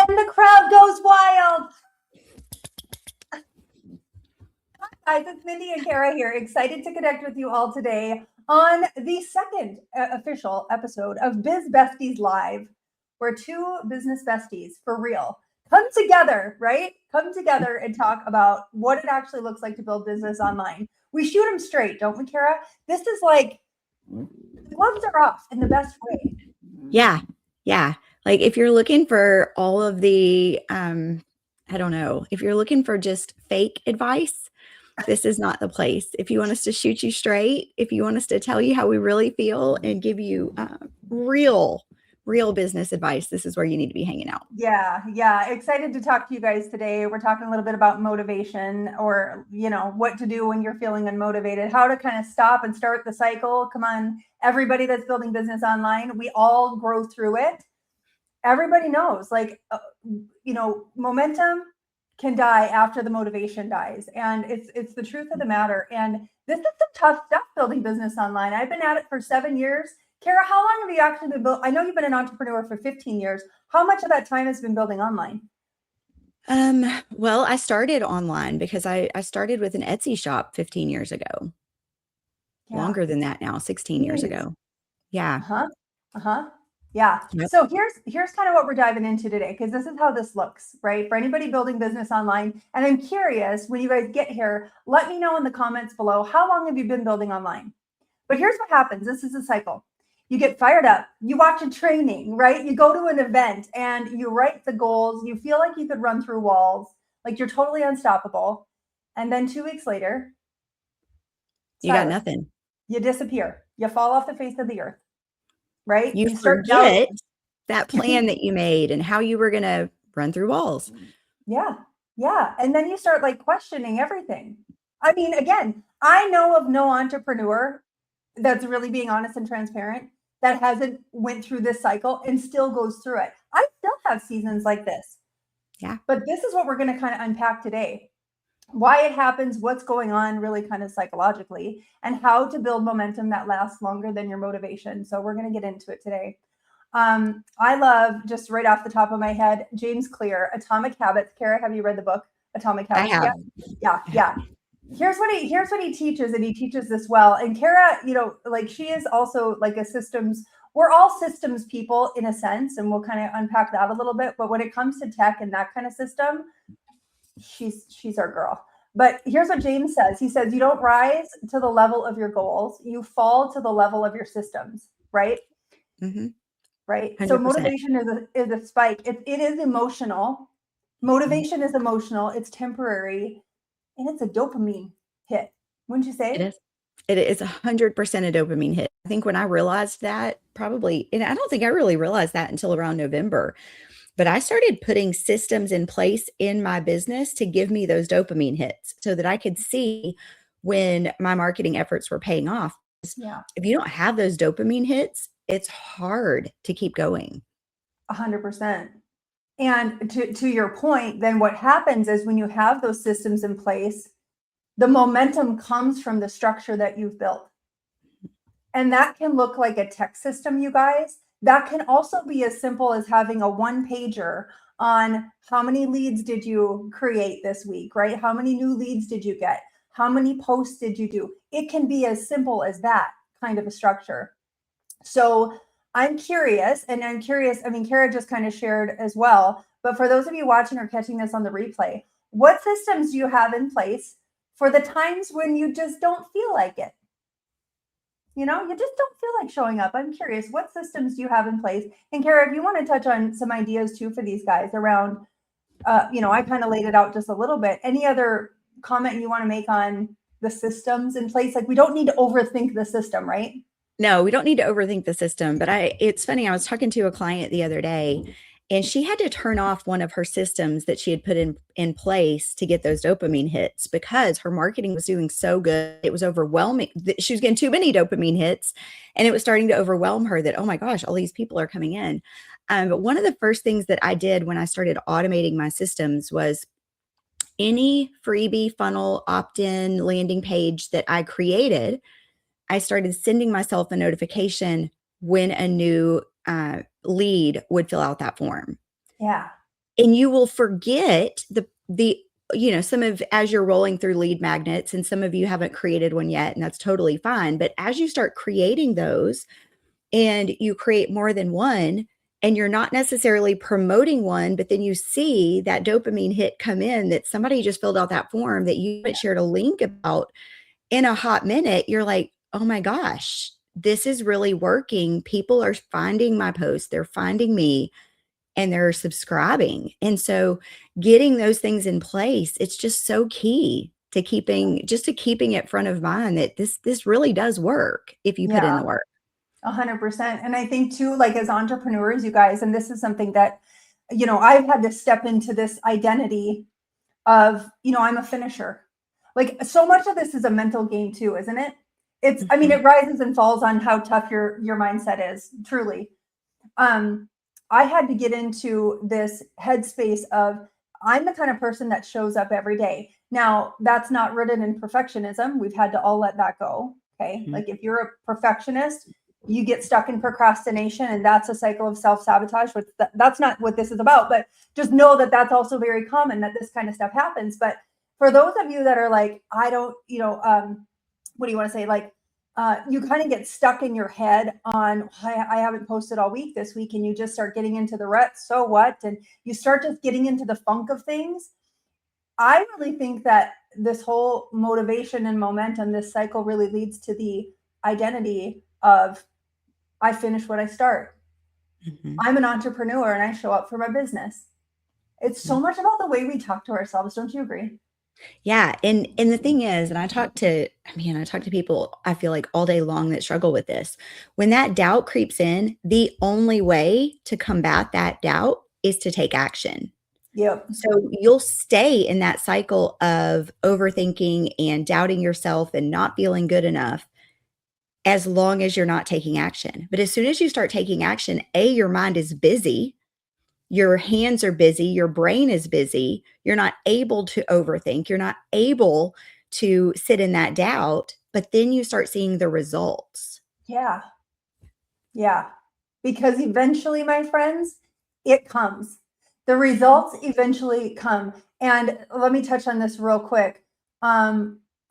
And the crowd goes wild. Hi guys, it's Mindy and Kara here. Excited to connect with you all today on the second official episode of Biz Besties Live, where two business besties, for real, come together, right? Come together and talk about what it actually looks like to build business online. We shoot them straight, don't we, Kara? This is like, the gloves are off in the best way. Yeah. Like if you're looking for all of the, I don't know, if you're looking for just fake advice, this is not the place. If you want us to shoot you straight, if you want us to tell you how we really feel and give you real business advice, this is where you need to be hanging out. Yeah. Excited to talk to you guys today. We're talking a little bit about motivation, or, what to do when you're feeling unmotivated, how to kind of stop and start the cycle. Come on, everybody that's building business online, we all grow through it. Everybody knows, momentum can die after the motivation dies. And it's the truth of the matter. And this is the tough stuff, building business online. I've been at it for 7 years. Kara, how long have you actually been I know you've been an entrepreneur for 15 years. How much of that time has been building online? Well, I started online because I started with an Etsy shop 15 years ago. Yeah. Longer than that now, 16 years ago. Yeah. Yeah. Yep. So here's kind of what we're diving into today, because this is how this looks, right? For anybody building business online. And I'm curious, when you guys get here, let me know in the comments below, how long have you been building online? But here's what happens. This is a cycle. You get fired up, you watch a training, right? You go to an event and you write the goals. You feel like you could run through walls, like you're totally unstoppable. And then 2 weeks later, you got nothing. You disappear. You fall off the face of the earth. Right? You forget that plan that you made and how you were going to run through walls. Yeah. And then you start questioning everything. I mean, again, I know of no entrepreneur that's really being honest and transparent that hasn't went through this cycle and still goes through it. I still have seasons like this. Yeah. But this is what we're going to kind of unpack today. Why it happens, what's going on really kind of psychologically, and how to build momentum that lasts longer than your motivation. So we're going to get into it today. I love, just right off the top of my head, James Clear, Atomic Habits. Kara, have you read the book Atomic Habits? I have. Yeah. Here's what he teaches, and he teaches this well. And Kara, she is also a systems. We're all systems people in a sense, and we'll kind of unpack that a little bit. But when it comes to tech and that kind of system, she's our girl. But here's what James says. He says, you don't rise to the level of your goals. You fall to the level of your systems, right? Mm-hmm. Right. 100%. So motivation is a spike. It is emotional. Motivation is emotional. It's temporary. And it's a dopamine hit. Wouldn't you say? It is. It is 100% a dopamine hit. I think when I realized that, and I don't think I really realized that until around November, but I started putting systems in place in my business to give me those dopamine hits so that I could see when my marketing efforts were paying off. Yeah. If you don't have those dopamine hits, it's hard to keep going. 100%. And to your point, then what happens is when you have those systems in place, the momentum comes from the structure that you've built. And that can look like a tech system, you guys. That can also be as simple as having a 1-pager on how many leads did you create this week, right? How many new leads did you get? How many posts did you do? It can be as simple as that kind of a structure. So I'm curious, I mean, Kara just kind of shared as well, but for those of you watching or catching this on the replay, what systems do you have in place for the times when you just don't feel like it? You just don't feel like showing up. I'm curious, what systems do you have in place? And Kara, if you want to touch on some ideas too for these guys around, I kind of laid it out just a little bit. Any other comment you want to make on the systems in place? We don't need to overthink the system, right? No, we don't need to overthink the system. But it's funny, I was talking to a client the other day, and she had to turn off one of her systems that she had put in place to get those dopamine hits because her marketing was doing so good. It was overwhelming. She was getting too many dopamine hits, and it was starting to overwhelm her that, oh my gosh, all these people are coming in. But one of the first things that I did when I started automating my systems was any freebie funnel opt-in landing page that I created, I started sending myself a notification when a new lead would fill out that form. Yeah. and you will forget the some of, as you're rolling through lead magnets, and some of you haven't created one yet, and that's totally fine. But as you start creating those, and you create more than one, and you're not necessarily promoting one, but then you see that dopamine hit come in, that somebody just filled out that form that you haven't shared a link about in a hot minute, you're like, oh my gosh, this is really working. People are finding my posts, they're finding me, and they're subscribing. And so getting those things in place, it's just so key to keeping it front of mind that this really does work if you put in the work. 100%. And I think too, like as entrepreneurs, you guys, and this is something that, I've had to step into this identity of, I'm a finisher. Like so much of this is a mental game too, isn't it? It's, I mean, it rises and falls on how tough your mindset is, truly. I had to get into this headspace of, I'm the kind of person that shows up every day. Now, that's not rooted in perfectionism. We've had to all let that go. Okay. Mm-hmm. Like if you're a perfectionist, you get stuck in procrastination, and that's a cycle of self-sabotage, which that's not what this is about, but just know that that's also very common, that this kind of stuff happens. But for those of you that are like, I don't, what do you want to say? Like, you kind of get stuck in your head on, I haven't posted all week this week, and you just start getting into the rut. So what? And you start just getting into the funk of things. I really think that this whole motivation and momentum, this cycle really leads to the identity of, I finish what I start. Mm-hmm. I'm an entrepreneur and I show up for my business. It's so much about the way we talk to ourselves. Don't you agree? Yeah. And the thing is, and I talk to people, I feel like all day long, that struggle with this. When that doubt creeps in, the only way to combat that doubt is to take action. Yep. So you'll stay in that cycle of overthinking and doubting yourself and not feeling good enough as long as you're not taking action. But as soon as you start taking action, your mind is busy, your hands are busy, your brain is busy, you're not able to overthink, you're not able to sit in that doubt, but then you start seeing the results. Yeah. Yeah. Because eventually, my friends, it comes. The results eventually come. And let me touch on this real quick.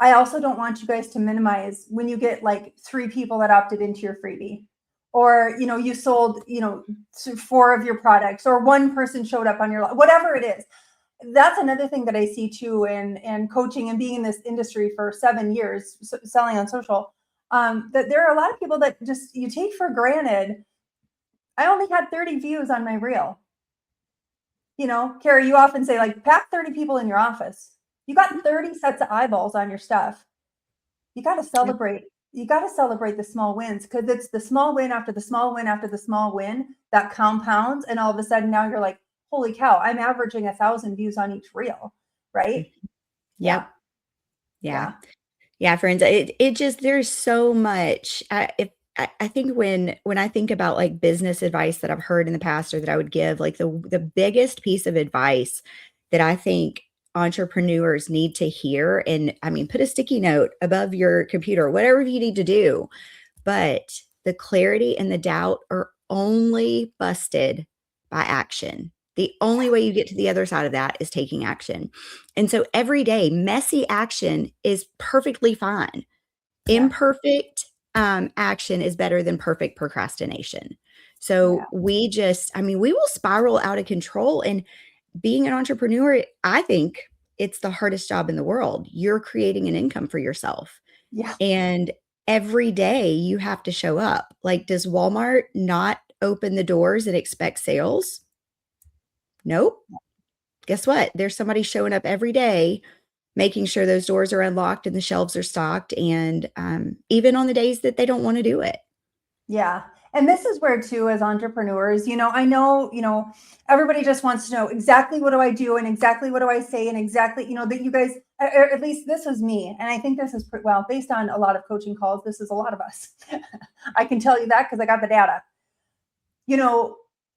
I also don't want you guys to minimize when you get like 3 people that opted into your freebie, or, you sold, 4 of your products, or 1 person showed up on your, whatever it is. That's another thing that I see too in coaching and being in this industry for 7 years, selling on social, that there are a lot of people that just, you take for granted. I only had 30 views on my reel. Kara, you often say, like, pack 30 people in your office. You got 30 sets of eyeballs on your stuff. You got to celebrate. You got to celebrate the small wins, because it's the small win after the small win after the small win that compounds. And all of a sudden now you're like, holy cow, I'm averaging 1,000 views on each reel. Right? Yep. Yeah. Yeah, friends, it just, there's so much. I think when I think about like business advice that I've heard in the past, or that I would give, like the biggest piece of advice that I think entrepreneurs need to hear, and I mean, put a sticky note above your computer, whatever you need to do, but the clarity and the doubt are only busted by action. The only way you get to the other side of that is taking action. And so every day, messy action is perfectly fine. Yeah. Imperfect action is better than perfect procrastination. So we will spiral out of control. And being an entrepreneur, I think it's the hardest job in the world. You're creating an income for yourself. Yeah. And every day you have to show up. Like, does Walmart not open the doors and expect sales? Nope. Guess what? There's somebody showing up every day, making sure those doors are unlocked and the shelves are stocked, and even on the days that they don't want to do it. Yeah. And this is where too, as entrepreneurs, I know, everybody just wants to know exactly what do I do and exactly what do I say, and exactly, that you guys, or at least this was me. And I think this is well, based on a lot of coaching calls, this is a lot of us. I can tell you that because I got the data.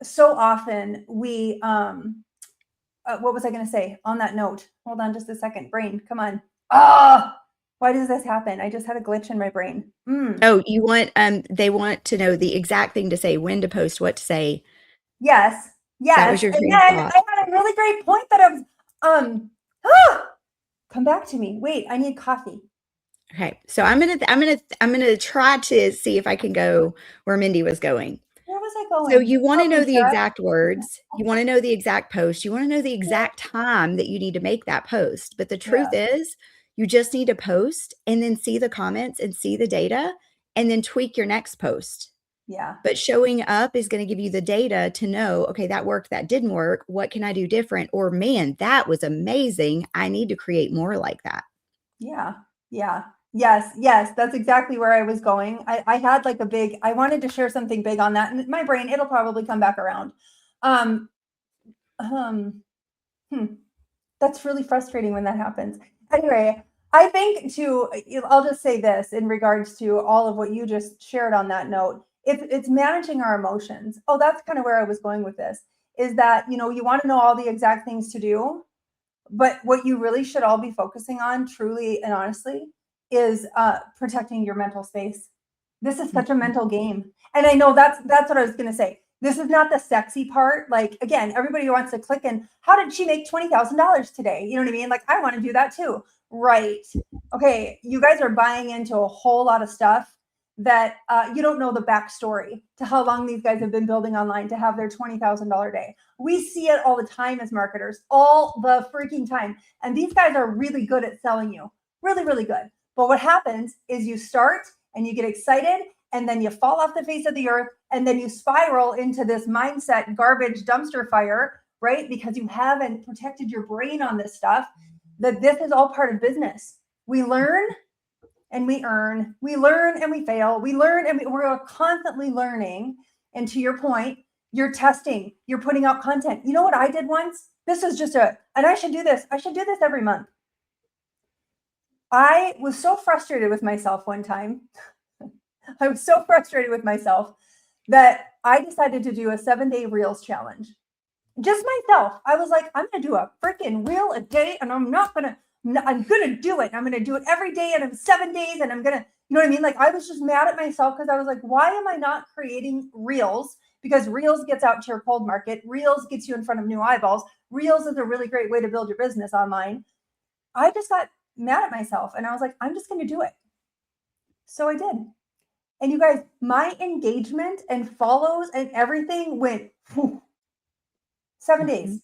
So often we, what was I going to say on that note? Hold on just a second. Brain, come on. Why does this happen? I just had a glitch in my brain. Oh, you want, they want to know the exact thing to say, when to post, what to say. Yes. That was your and then I had really great point that I was, come back to me. Wait, I need coffee. Okay. So I'm gonna try to see if I can go where Mindy was going. Where was I going? So you want to Okay, know the Kara. exact words, you want to know the exact post, you want to know the exact time that you need to make that post. But the truth is, you just need to post and then see the comments and see the data and then tweak your next post. Yeah. But showing up is going to give you the data to know, okay, that worked, that didn't work. What can I do different? Or man, that was amazing. I need to create more like that. Yeah. Yeah. Yes. That's exactly where I was going. I had like I wanted to share something big on that. And my brain, it'll probably come back around. Um, um, That's really frustrating when that happens. Anyway, I think I'll just say this in regards to all of what you just shared on that note. It's managing our emotions. Oh, that's kind of where I was going with this, is that, you want to know all the exact things to do, but what you really should all be focusing on, truly and honestly, is protecting your mental space. This is such a mental game. And I know that's what I was going to say. This is not the sexy part. Like, again, everybody wants to click in. How did she make $20,000 today? You know what I mean? Like, I want to do that too. Right. Okay. You guys are buying into a whole lot of stuff that you don't know the backstory to how long these guys have been building online to have their $20,000 day. We see it all the time as marketers, all the freaking time. And these guys are really good at selling you. Really, really good. But what happens is you start and you get excited and then you fall off the face of the earth and then you spiral into this mindset garbage dumpster fire, right? Because you haven't protected your brain on this stuff, that this is all part of business. We learn and we earn, we learn and we fail, we learn and we're constantly learning. And to your point, you're testing, you're putting out content. You know what I did once? This is just and I should do this every month. I was so frustrated with myself one time. I was so frustrated with myself that I decided to do a 7-day Reels challenge. Just myself. I was like, I'm going to do a freaking reel a day and I'm going to do it. I'm going to do it every day and I'm 7 days and I'm going to, you know what I mean? Like, I was just mad at myself because I was like, why am I not creating Reels? Because Reels gets out to your cold market. Reels gets you in front of new eyeballs. Reels is a really great way to build your business online. I just got mad at myself and I was like, I'm just going to do it. So I did. And you guys, my engagement and follows and everything went 7 days.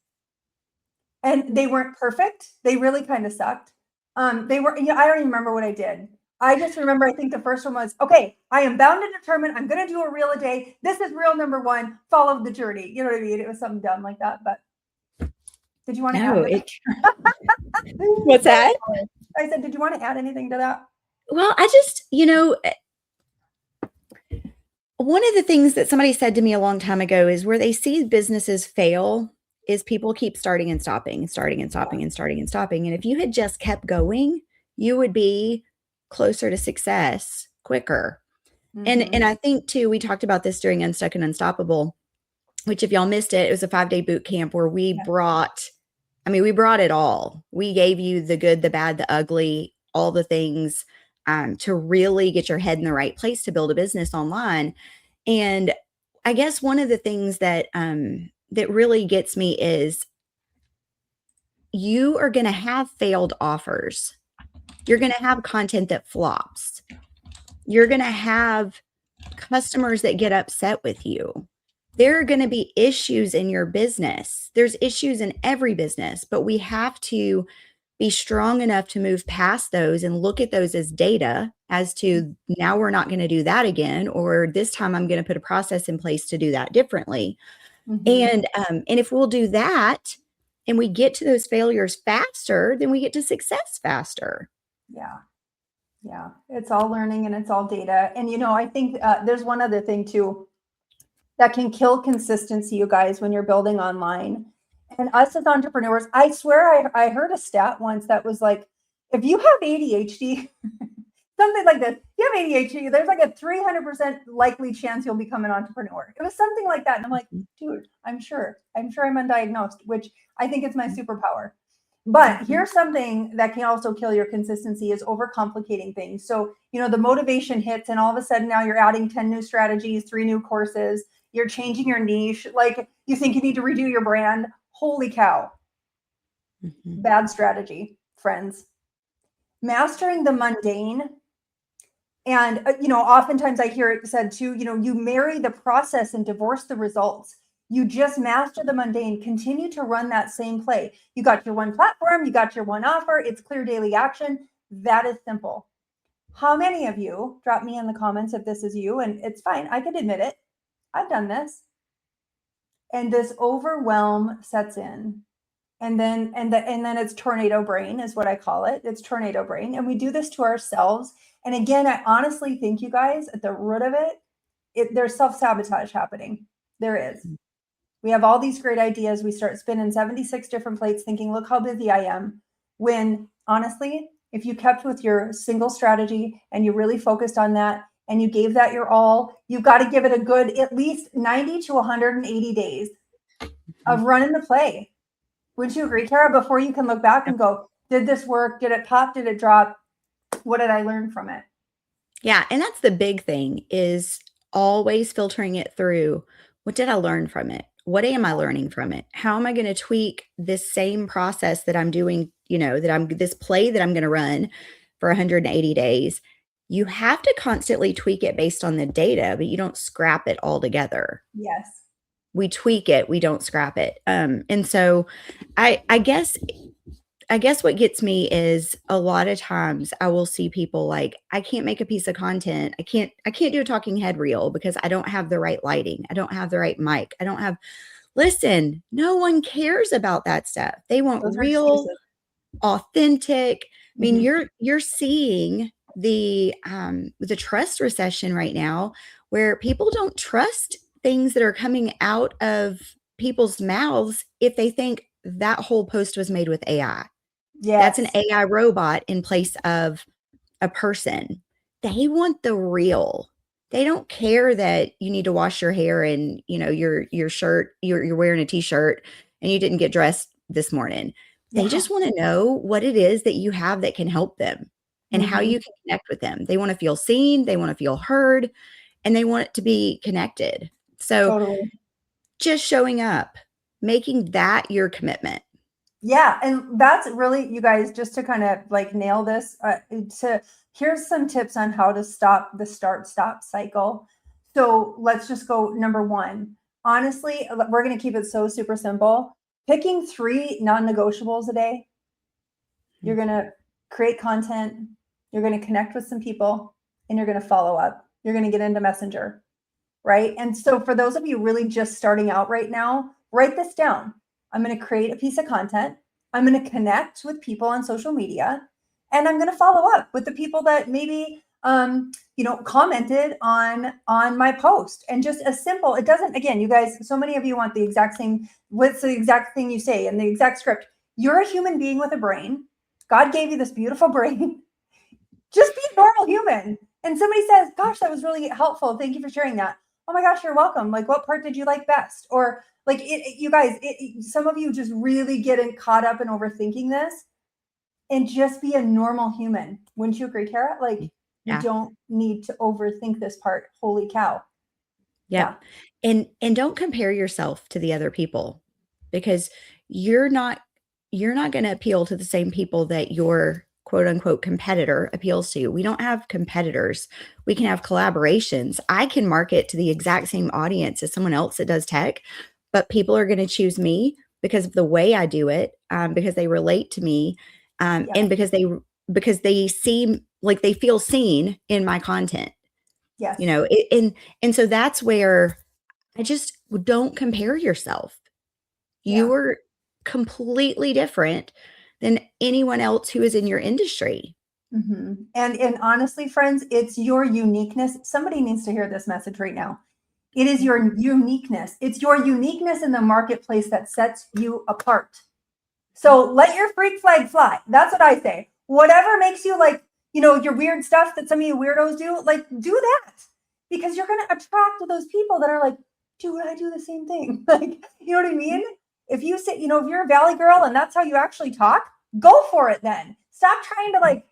And they weren't perfect. They really kind of sucked. They were, I don't even remember what I did. I just remember, I think the first one was, okay, I am bound and determined. I'm going to do a reel a day. This is reel number 1, follow the journey. You know what I mean? It was something dumb like that, but did you want to add? What's that? I said, did you want to add anything to that? Well, I just, one of the things that somebody said to me a long time ago is where they see businesses fail is people keep starting and stopping and starting and stopping and starting and stopping. And if you had just kept going, you would be closer to success quicker. And I think too, we talked about this during Unstuck and Unstoppable, which if y'all missed it, it was a 5-day boot camp where we brought it all. We gave you the good, the bad, the ugly, all the things to really get your head in the right place to build a business online. And I guess one of the things that that really gets me is you are going to have failed offers. You're going to have content that flops. You're going to have customers that get upset with you. There are going to be issues in your business. There's issues in every business, but we have to be strong enough to move past those and look at those as data as to now we're not going to do that again, or this time I'm going to put a process in place to do that differently. And if we'll do that and we get to those failures faster, then we get to success faster. Yeah. It's all learning and it's all data. And, I think there's one other thing too that can kill consistency, you guys, when you're building online. And us as entrepreneurs, I swear I heard a stat once that was like, if you have ADHD, something like this, you have ADHD, there's like a 300% likely chance you'll become an entrepreneur. It was something like that. And I'm like, dude, I'm sure I'm undiagnosed, which I think is my superpower. But here's something that can also kill your consistency is overcomplicating things. So, the motivation hits and all of a sudden now you're adding 10 new strategies, 3 new courses, you're changing your niche. Like you think you need to redo your brand. Holy cow. Mhm. Bad strategy, friends. Mastering the mundane. And, oftentimes I hear it said too, you marry the process and divorce the results. You just master the mundane, continue to run that same play. You got your one platform, you got your one offer, it's clear daily action. That is simple. How many of you, drop me in the comments if this is you, and it's fine, I can admit it. I've done this. And this overwhelm sets in. And then it's tornado brain is what I call it. It's tornado brain. And we do this to ourselves. And again, I honestly think, you guys, at the root of it, there's self-sabotage happening. There is. We have all these great ideas. We start spinning 76 different plates thinking, look how busy I am. When honestly, if you kept with your single strategy and you really focused on that and you gave that your all, you've got to give it a good at least 90 to 180 days of running the play. Wouldn't you agree, Kara? Before you can look back and go, did this work? Did it pop? Did it drop? What did I learn from it? Yeah. And that's the big thing, is always filtering it through. What did I learn from it? What am I learning from it? How am I going to tweak this same process that I'm doing, this play that I'm going to run for 180 days? You have to constantly tweak it based on the data, but you don't scrap it altogether. Yes. We tweak it, we don't scrap it. And so I guess what gets me is a lot of times I will see people like, I can't make a piece of content. I can't do a talking head reel because I don't have the right lighting. I don't have the right mic. Listen, no one cares about that stuff. They want Those are real, excuses. authentic. I mean, Mhm. you're seeing the trust recession right now, where people don't trust things that are coming out of people's mouths if they think that whole post was made with AI. That's an Yes. AI robot in place of a person. They want the real. They don't care that you need to wash your hair and your shirt, you're wearing a t-shirt and you didn't get dressed this morning. They Yeah. just want to know what it is that you have that can help them and how Mhm. you can connect with them. They want to feel seen, they want to feel heard, and they want it to be connected. So Totally. just showing up, making that your commitment. Yeah, and that's really, you guys, just to kind of like nail this, here's some tips on how to stop the start-stop cycle. So let's just go number one. Honestly, we're going to keep it so super simple. Picking 3 non-negotiables a day. You're going to create content, you're going to connect with some people, and you're going to follow up. You're going to get into Messenger, right? And so for those of you really just starting out right now, write this down. I'm going to create a piece of content. I'm going to connect with people on social media, and I'm going to follow up with the people that maybe commented on my post. And just as simple, it doesn't, again, you guys, so many of you want the exact same, what's the exact thing you say and the exact script. You're a human being with a brain. God gave you this beautiful brain. Just be a normal human. And somebody says, gosh, that was really helpful. Thank you for sharing that. Oh my gosh, you're welcome. Like, what part did you like best? Or like, you guys, some of you just really get caught up in overthinking this, and just be a normal human. Wouldn't you agree, Kara? Like, you Yeah. don't need to overthink this part. Holy cow. Yep. And don't compare yourself to the other people, because you're not going to appeal to the same people that your quote unquote competitor appeals to. We don't have competitors. We can have collaborations. I can market to the exact same audience as someone else that does tech, but people are going to choose me because of the way I do it, because they relate to me, Yeah. and because they seem like they feel seen in my content. Yes. And so that's where I just don't compare yourself. Yeah. You are completely different than anyone else who is in your industry. Mm-hmm. And honestly, friends, it's your uniqueness. Somebody needs to hear this message right now. It is your uniqueness. It's your uniqueness in the marketplace that sets you apart. So let your freak flag fly. That's what I say. Whatever makes you like, your weird stuff that some of you weirdos do, like, do that, because you're going to attract those people that are like, dude, I do the same thing. Like, you know what I mean? If you say, if you're a Valley girl and that's how you actually talk, go for it then. Stop trying to like,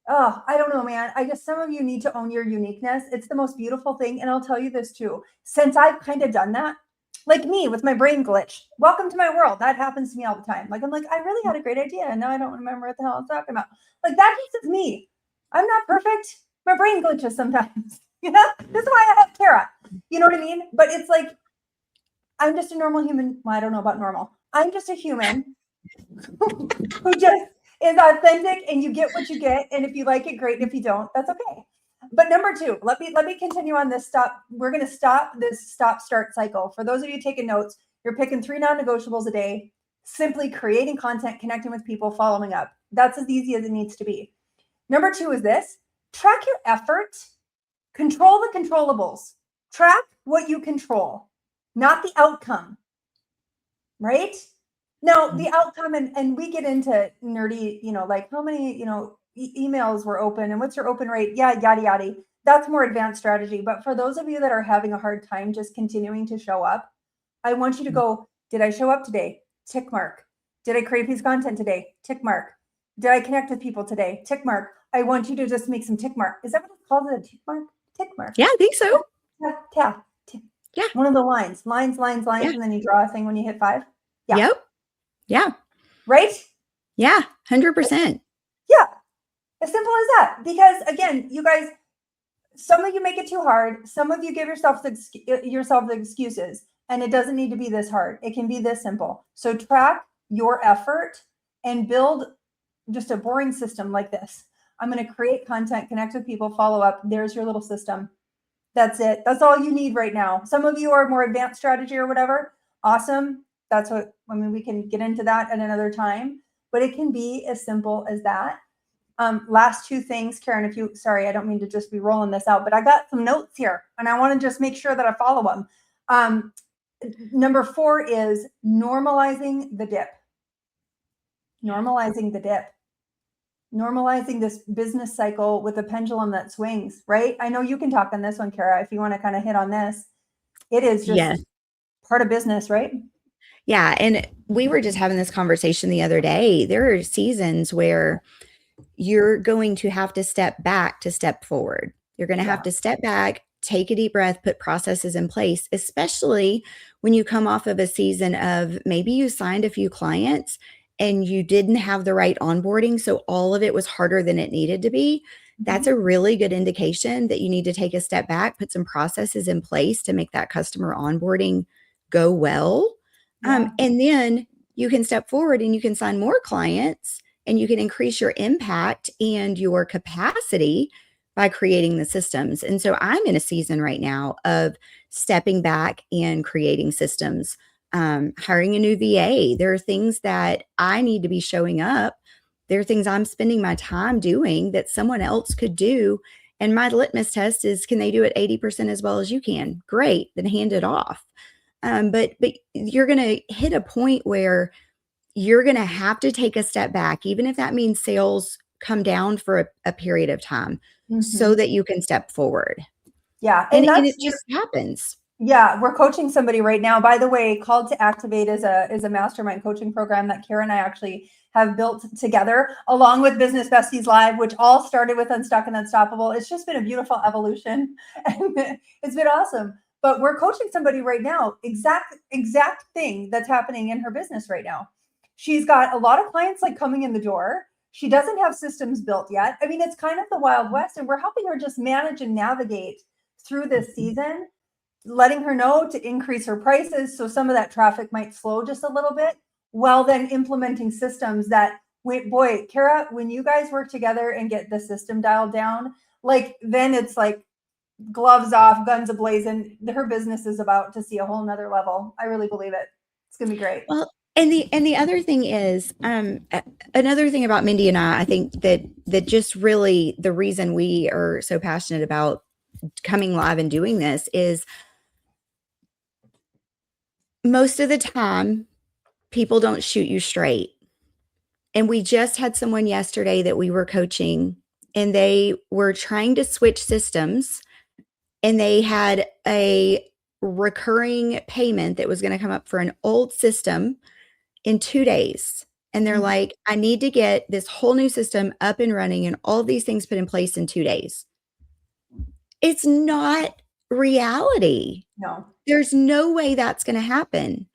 oh, I don't know, man. Some of you need to own your uniqueness. It's the most beautiful thing. And I'll tell you this too. Since I've kind of done that, Like me with my brain glitch. Welcome to my world. That happens to me all the time. Like, I'm like, I really had a great idea, and now I don't remember what the hell I'm talking about. Like, that is me. I'm not perfect. My brain glitches sometimes. You know, this is why I have Kara. You know what I mean? But it's like, I'm just a normal human. Well, I don't know about normal. I'm just a human who just is authentic, and you get what you get. And if you like it, great. And if you don't, that's okay. But number two, let me continue on this stop. We're going to stop this stop start cycle. For those of you taking notes, you're picking 3 non-negotiables a day, simply creating content, connecting with people, following up. That's as easy as it needs to be. Number 2 is this: track your effort, control the controllables, track what you control, not the outcome, right? Now, the outcome, and we get into nerdy, like how many, emails were open and what's your open rate? Yeah, yada, yada. That's more advanced strategy. But for those of you that are having a hard time just continuing to show up, I want you to go, did I show up today? Tick mark. Did I create a piece of content today? Tick mark. Did I connect with people today? Tick mark. I want you to just make some tick mark. Is that what it's called? A tick mark? Tick mark. Yeah, I think so. Yeah. Yeah. One of the lines, yeah. And then you draw a thing when you hit 5. Yeah. Yep. Yeah. Right? Yeah. 100%. Yeah. As simple as that. Because again, you guys, some of you make it too hard. Some of you give yourself the excuses, and it doesn't need to be this hard. It can be this simple. So track your effort and build just a boring system like this. I'm going to create content, connect with people, follow up. There's your little system. That's it. That's all you need right now. Some of you are more advanced strategy or whatever. Awesome. That's what, we can get into that at another time, but it can be as simple as that. Last 2 things, Karen, sorry, I don't mean to just be rolling this out, but I got some notes here and I want to just make sure that I follow them. Number 4 is normalizing the dip. Normalizing the dip. Normalizing this business cycle with a pendulum that swings, right? I know you can talk on this one, Kara, if you want to kind of hit on this. It is just part of business, right? Yeah. And we were just having this conversation the other day. There are seasons where you're going to have to step back to step forward. You're going to have to step back, take a deep breath, put processes in place, especially when you come off of a season of maybe you signed a few clients and you didn't have the right onboarding. So all of it was harder than it needed to be. That's a really good indication that you need to take a step back, put some processes in place to make that customer onboarding go well. And then you can step forward and you can sign more clients and you can increase your impact and your capacity by creating the systems. And so I'm in a season right now of stepping back and creating systems, hiring a new VA. There are things that I need to be showing up. There are things I'm spending my time doing that someone else could do. And my litmus test is, can they do it 80% as well as you can? Great, then hand it off. But you're going to hit a point where you're going to have to take a step back, even if that means sales come down for a period of time so that you can step forward. Yeah. And it just happens. Yeah. We're coaching somebody right now. By the way, Called to Activate is a mastermind coaching program that Kara and I actually have built together along with Business Besties Live, which all started with Unstuck and Unstoppable. It's just been a beautiful evolution and it's been awesome. But we're coaching somebody right now, exact thing that's happening in her business right now. She's got a lot of clients like coming in the door. She doesn't have systems built yet. I mean, it's kind of the Wild West, and we're helping her just manage and navigate through this season, letting her know to increase her prices. So some of that traffic might slow just a little bit, while then implementing systems that, boy, Kara, when you guys work together and get the system dialed down, like then it's like gloves off, guns ablazing. Her business is about to see a whole nother level. I really believe it. It's going to be great. Well, and the other thing is, another thing about Mindy and I think that just really the reason we are so passionate about coming live and doing this is most of the time people don't shoot you straight. And we just had someone yesterday that we were coaching, and they were trying to switch systems, and they had a recurring payment that was going to come up for an old system in 2 days. And they're like, I need to get this whole new system up and running and all these things put in place in 2 days. It's not reality. No. There's no way that's going to happen.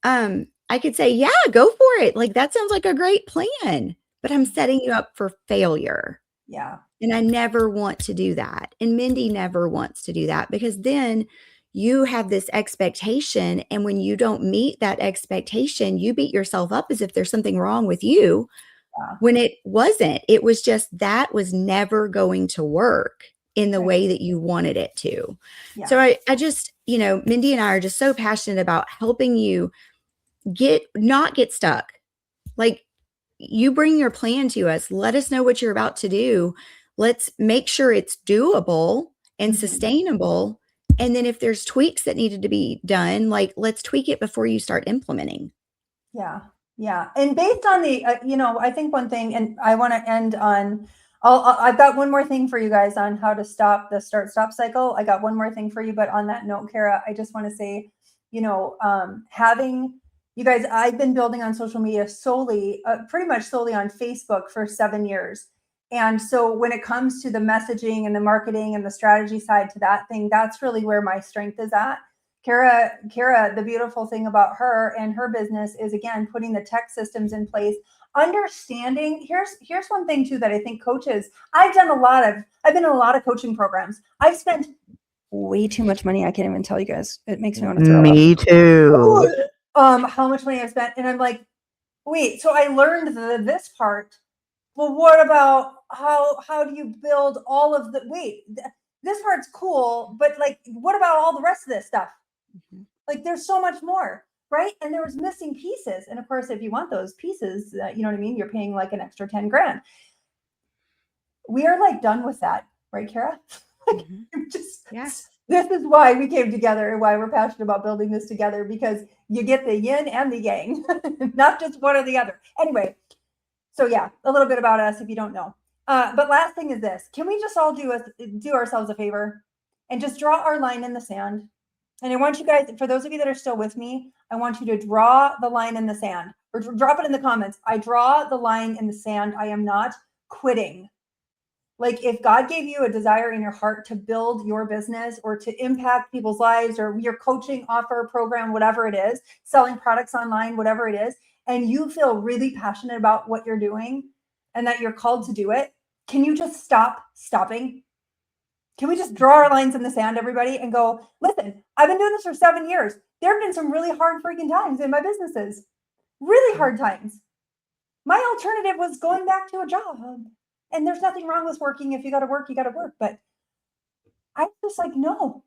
I could say, yeah, go for it. Like, that sounds like a great plan, but I'm setting you up for failure. Yeah. And I never want to do that. And Mindy never wants to do that, because then you have this expectation. And when you don't meet that expectation, you beat yourself up as if there's something wrong with you, Yeah. when it wasn't. It was just that was never going to work in the Right. way that you wanted it to. Yeah. So I just, Mindy and I are just so passionate about helping you not get stuck. Like, you bring your plan to us. Let us know what you're about to do. Let's make sure it's doable and Mhm. sustainable. And then if there's tweaks that needed to be done, like, let's tweak it before you start implementing. Yeah. Yeah. And based on the, I think one thing, and I want to end on, I've got one more thing for you guys on how to stop the start-stop cycle. I got one more thing for you, but on that note, Kara, I just want to say, having you guys, I've been building on social media pretty much solely on Facebook for 7 years. And so when it comes to the messaging and the marketing and the strategy side to that thing, that's really where my strength is at. Kara, the beautiful thing about her and her business is, again, putting the tech systems in place, understanding. Here's one thing too that I think coaches, I've been in a lot of coaching programs. I've spent way too much money. I can't even tell you guys. It makes me want to throw up. Me too. How much money I've spent. And I'm like, wait, so I learned this part. Well, what about how do you build all of this part's cool, but like, what about all the rest of this stuff? Mm-hmm. Like, there's so much more, right? And there was missing pieces. And of course, if you want those pieces, you know what I mean? You're paying like an extra 10 grand. We are like done with that, right, Kara? Mm-hmm. This is why we came together and why we're passionate about building this together, because you get the yin and the yang, not just one or the other. Anyway, so yeah, a little bit about us if you don't know. But last thing is this: can we just all do ourselves a favor and just draw our line in the sand? And I want you guys, for those of you that are still with me, I want you to draw the line in the sand, or drop it in the comments. I draw the line in the sand. I am not quitting. Like, if God gave you a desire in your heart to build your business or to impact people's lives, or your coaching offer, program, whatever it is, selling products online, whatever it is, and you feel really passionate about what you're doing and that you're called to do it, can you just stop stopping? Can we just draw our lines in the sand, everybody, and go, listen, I've been doing this for 7 years. There have been some really hard freaking times in my businesses, really hard times. My alternative was going back to a job. And there's nothing wrong with working. If you got to work, you got to work. But I was just like, no,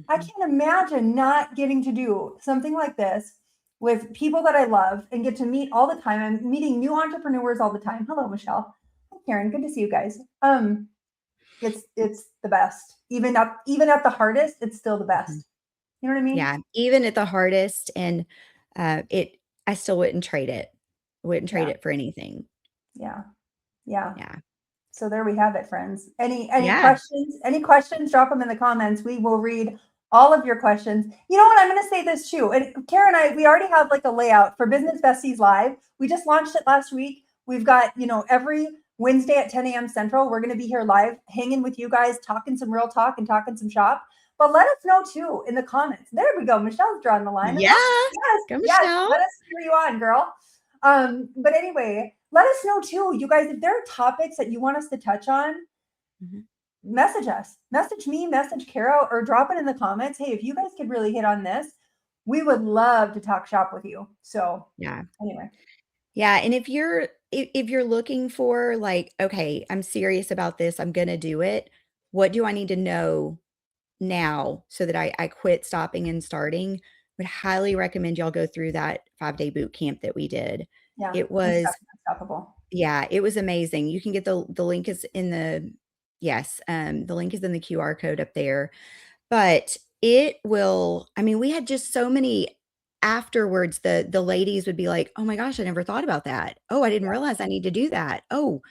I can't imagine not getting to do something like this with people that I love and get to meet all the time. I'm meeting new entrepreneurs all the time. Hello, Michelle. Hi, Karen. Good to see you guys. It's the best. Even at the hardest, it's still the best. You know what I mean? Yeah, even at the hardest, and I still wouldn't trade it. Wouldn't trade it for anything. Yeah. So there we have it, friends. Any questions? Any questions? Drop them in the comments. We will read all of your questions. You know what? I'm going to say this too. And Kara and I, we already have like a layout for Business Besties Live. We just launched it last week. We've got, every Wednesday at 10 a.m. Central, we're going to be here live, hanging with you guys, talking some real talk and talking some shop. But let us know too in the comments. There we go. Michelle's drawing the line. Yeah. Go, Michelle. Let us hear you on, girl. But anyway, let us know too, you guys, if there are topics that you want us to touch on, message us, message me, message Kara, or drop it in the comments. Hey, if you guys could really hit on this, we would love to talk shop with you. So anyway. Yeah. And if you're looking for like, okay, I'm serious about this, I'm going to do it. What do I need to know now so that I quit stopping and starting? Would highly recommend y'all go through that 5-day boot camp that we did. Yeah, it was unstoppable. Yeah, it was amazing. You can get the link is in the the link is in the QR code up there. But it will, I mean, we had just so many afterwards. The ladies would be like, oh my gosh, I never thought about that. Oh, I didn't realize I need to do that. Oh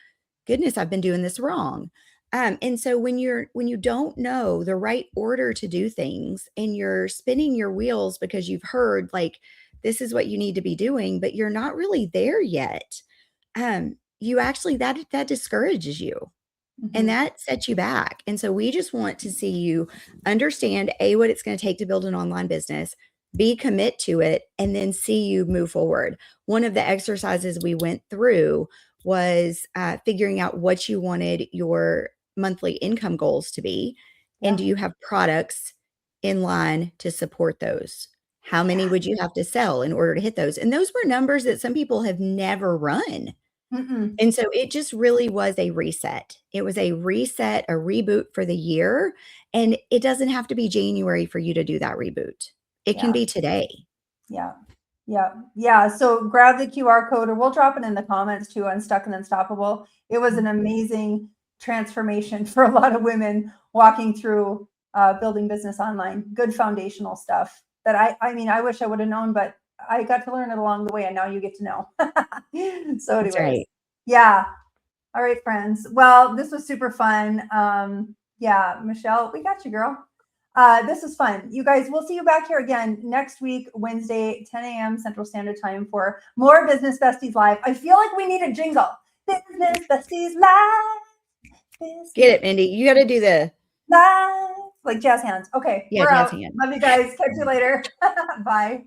goodness, I've been doing this wrong. And so when you don't know the right order to do things, and you're spinning your wheels because you've heard like this is what you need to be doing, but you're not really there yet, you actually that discourages you. And that sets you back. And so we just want to see you understand what it's going to take to build an online business, B, commit to it, and then see you move forward. One of the exercises we went through was figuring out what you wanted your monthly income goals to be. And do you have products in line to support those? How many would you have to sell in order to hit those? And those were numbers that some people have never run. And so it just really was a reset. It was a reset, a reboot for the year. And it doesn't have to be January for you to do that reboot. It can be today. Yeah. So grab the QR code, or we'll drop it in the comments too, Unstuck and Unstoppable. It was an amazing transformation for a lot of women walking through building business online. Good foundational stuff that I mean, I wish I would have known, but I got to learn it along the way, and now you get to know. So anyways, right. Yeah. All right, friends. Well, this was super fun. Yeah, Michelle, we got you, girl. This was fun. You guys, we'll see you back here again next week, Wednesday, 10 a.m. Central Standard Time for more Business Besties Live. I feel like we need a jingle. Business Besties Live. Get it, Mindy. You got to do the live. Like jazz hands. Okay, we're jazz out. hand. Love you guys. Catch you later. Bye.